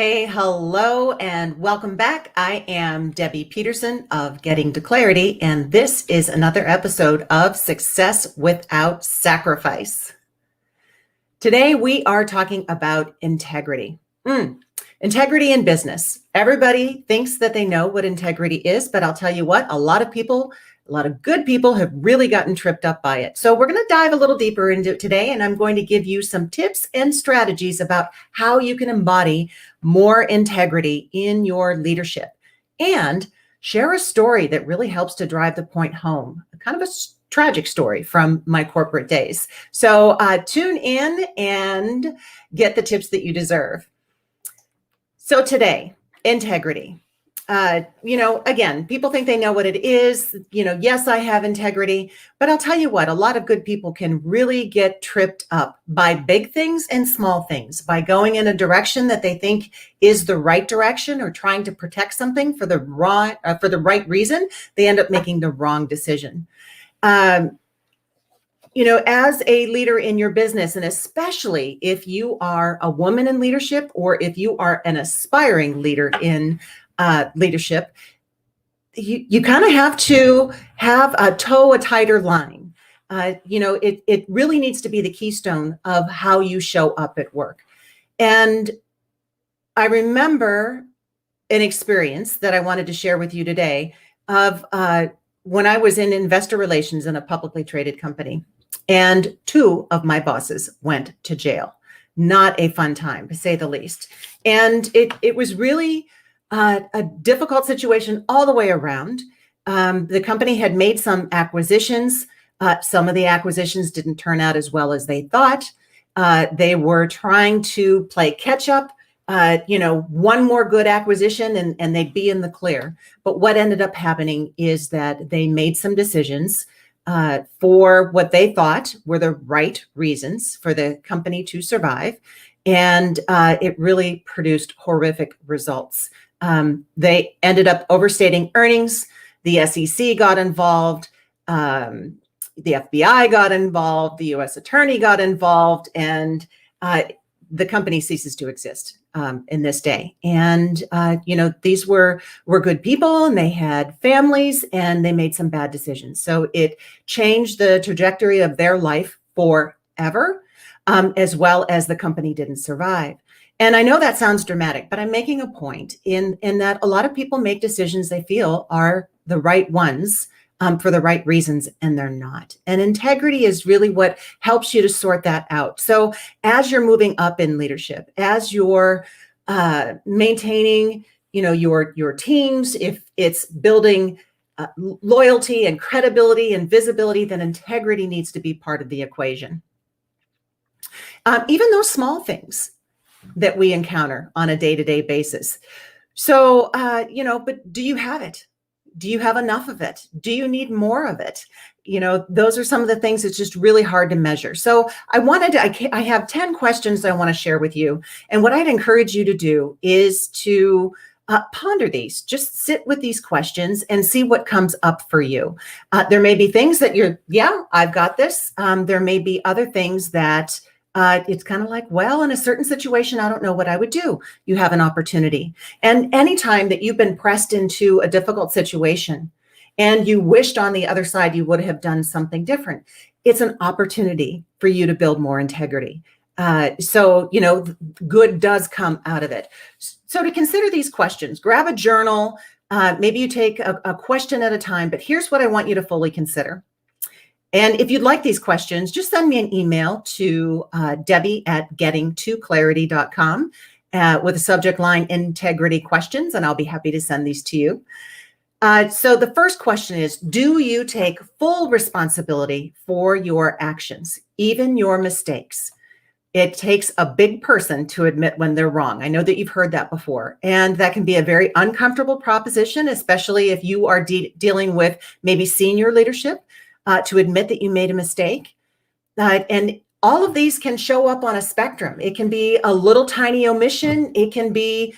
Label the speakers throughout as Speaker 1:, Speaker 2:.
Speaker 1: Hey, hello, and welcome back. I am Debbie Peterson of Getting to Clarity, and this is another episode of Success Without Sacrifice. Today, we are talking about integrity. Integrity in business. Everybody thinks that they know what integrity is, but I'll tell you what, a lot of good people have really gotten tripped up by it. So we're going to dive a little deeper into it today, and I'm going to give you some tips and strategies about how you can embody more integrity in your leadership and share a story that really helps to drive the point home, kind of a tragic story from my corporate days. So tune in and get the tips that you deserve. So today, integrity. Again, people think they know what it is. Yes, I have integrity, but I'll tell you what, a lot of good people can really get tripped up by big things and small things, by going in a direction that they think is the right direction or trying to protect something for the right reason. They end up making the wrong decision. As a leader in your business, and especially if you are a woman in leadership or if you are an aspiring leader in leadership, you kind of have to have a tighter line. It really needs to be the keystone of how you show up at work. And I remember an experience that I wanted to share with you today of when I was in investor relations in a publicly traded company. And two of my bosses went to jail. Not a fun time, to say the least. And it was really a difficult situation all the way around. The company had made some acquisitions. Some of the acquisitions didn't turn out as well as they thought. They were trying to play catch up. One more good acquisition and they'd be in the clear. But what ended up happening is that they made some decisions for what they thought were the right reasons for the company to survive. And it really produced horrific results. They ended up overstating earnings. The SEC got involved. The FBI got involved. The U.S. attorney got involved. And the company ceases to exist in this day. And, these were good people and they had families and they made some bad decisions. So it changed the trajectory of their life forever, as well as the company didn't survive. And I know that sounds dramatic, but I'm making a point in that a lot of people make decisions they feel are the right ones for the right reasons, and they're not. And integrity is really what helps you to sort that out. So as you're moving up in leadership, as you're maintaining, your teams, if it's building loyalty and credibility and visibility, then integrity needs to be part of the equation. Even those small things that we encounter on a day-to-day basis. So, but do you have it? Do you have enough of it? Do you need more of it? Those are some of the things that's just really hard to measure. So I have 10 questions I want to share with you. And what I'd encourage you to do is to ponder these. Just sit with these questions and see what comes up for you. There may be things that I've got this. There may be other things that it's kind of like, well, in a certain situation, I don't know what I would do. You have an opportunity. And anytime that you've been pressed into a difficult situation and you wished on the other side you would have done something different, it's an opportunity for you to build more integrity. So good does come out of it. So to consider these questions, grab a journal. Maybe you take a question at a time, but here's what I want you to fully consider. And if you'd like these questions, just send me an email to debbie@gettingtoclarity.com with a subject line integrity questions, and I'll be happy to send these to you. So the first question is, do you take full responsibility for your actions, even your mistakes? It takes a big person to admit when they're wrong. I know that you've heard that before, and that can be a very uncomfortable proposition, especially if you are dealing with maybe senior leadership. To admit that you made a mistake. And all of these can show up on a spectrum. It can be a little tiny omission. It can be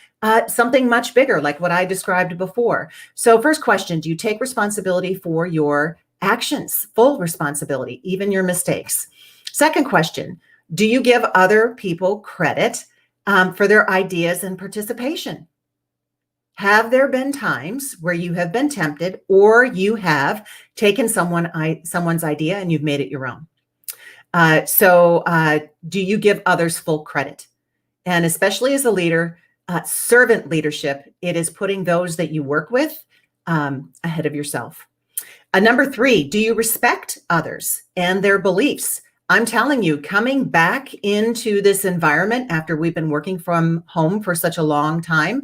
Speaker 1: something much bigger, like what I described before. So first question, do you take responsibility for your actions? Full responsibility, even your mistakes. Second question, do you give other people credit for their ideas and participation. Have there been times where you have been tempted or you have taken someone's idea and you've made it your own? Do you give others full credit? And especially as a leader, servant leadership, it is putting those that you work with ahead of yourself. Number 3, do you respect others and their beliefs? I'm telling you, coming back into this environment after we've been working from home for such a long time,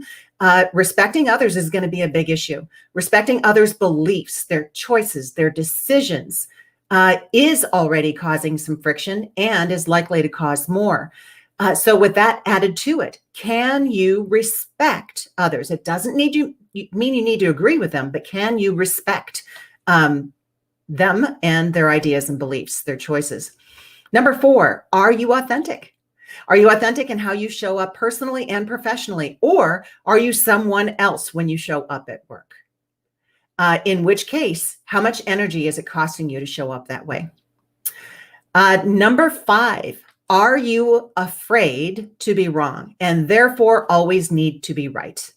Speaker 1: respecting others is going to be a big issue. Respecting others' beliefs, their choices, their decisions is already causing some friction and is likely to cause more. So with that added to it, can you respect others? It doesn't mean you need to agree with them, but can you respect them and their ideas and beliefs, their choices? Number 4, are you authentic? Are you authentic in how you show up personally and professionally? Or are you someone else when you show up at work? In which case, how much energy is it costing you to show up that way? Number 5, are you afraid to be wrong and therefore always need to be right?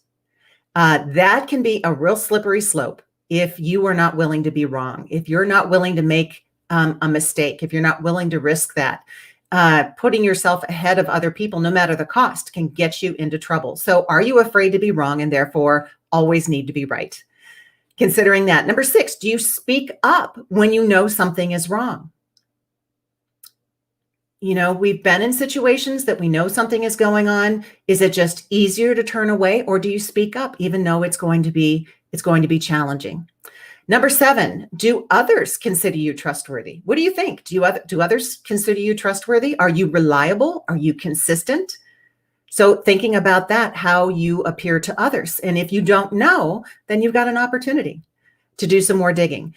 Speaker 1: That can be a real slippery slope if you are not willing to be wrong, if you're not willing to make a mistake, if you're not willing to risk that. Putting yourself ahead of other people, no matter the cost, can get you into trouble. So are you afraid to be wrong and therefore always need to be right? Considering that. Number 6, do you speak up when you know something is wrong? You know, we've been in situations that we know something is going on. Is it just easier to turn away, or do you speak up even though it's going to be challenging? Number 7, do others consider you trustworthy? What do you think? Do others consider you trustworthy? Are you reliable? Are you consistent? So thinking about that, how you appear to others. And if you don't know, then you've got an opportunity to do some more digging.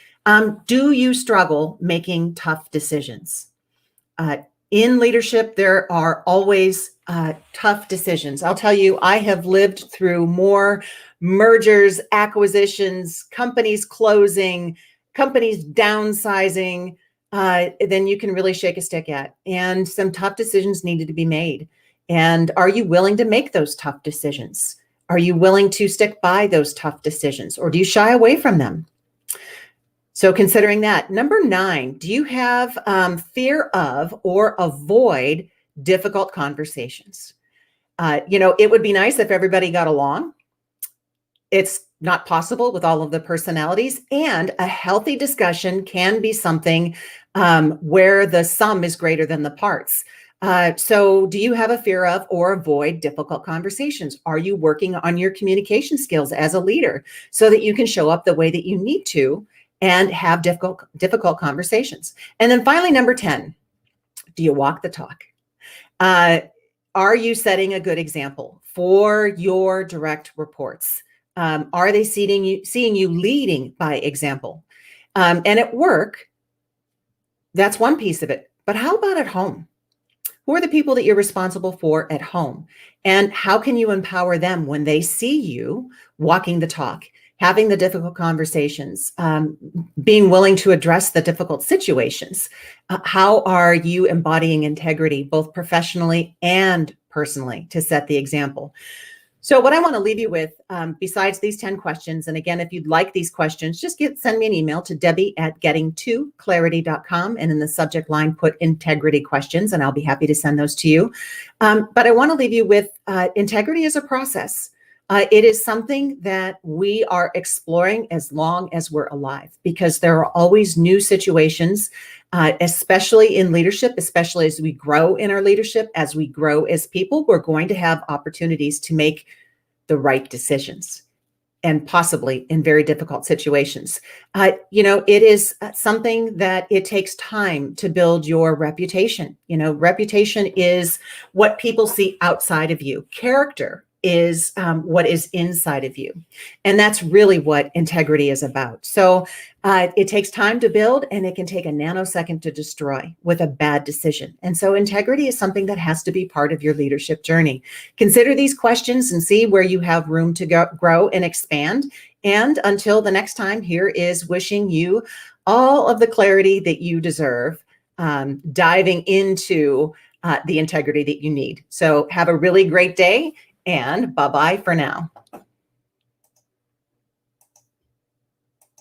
Speaker 1: Do you struggle making tough decisions? In leadership, there are always tough decisions. I'll tell you, I have lived through more mergers, acquisitions, companies closing, companies downsizing than you can really shake a stick at. And some tough decisions needed to be made. And are you willing to make those tough decisions? Are you willing to stick by those tough decisions, or do you shy away from them? So considering that. Number 9, do you have fear of or avoid difficult conversations? It would be nice if everybody got along. It's not possible with all of the personalities, and a healthy discussion can be something where the sum is greater than the parts. So do you have a fear of or avoid difficult conversations? Are you working on your communication skills as a leader so that you can show up the way that you need to and have difficult conversations? And then finally, number 10, do you walk the talk? Are you setting a good example for your direct reports? Are they seeing you leading by example? And at work, that's one piece of it. But how about at home? Who are the people that you're responsible for at home? And how can you empower them when they see you walking the talk, having the difficult conversations, being willing to address the difficult situations? How are you embodying integrity, both professionally and personally, to set the example? So what I want to leave you with, besides these 10 questions, and again, if you'd like these questions, just send me an email to debbie@gettingtoclarity.com, and in the subject line, put integrity questions, and I'll be happy to send those to you. But I want to leave you with integrity is a process. It is something that we are exploring as long as we're alive, because there are always new situations, especially in leadership, especially as we grow in our leadership, as we grow as people, we're going to have opportunities to make the right decisions, and possibly in very difficult situations. It is something that it takes time to build your reputation. Reputation is what people see outside of you. Character is what is inside of you. And that's really what integrity is about. So it takes time to build, and it can take a nanosecond to destroy with a bad decision. And so integrity is something that has to be part of your leadership journey. Consider these questions and see where you have room to grow and expand. And until the next time, here is wishing you all of the clarity that you deserve, diving into the integrity that you need. So have a really great day, and bye-bye for now.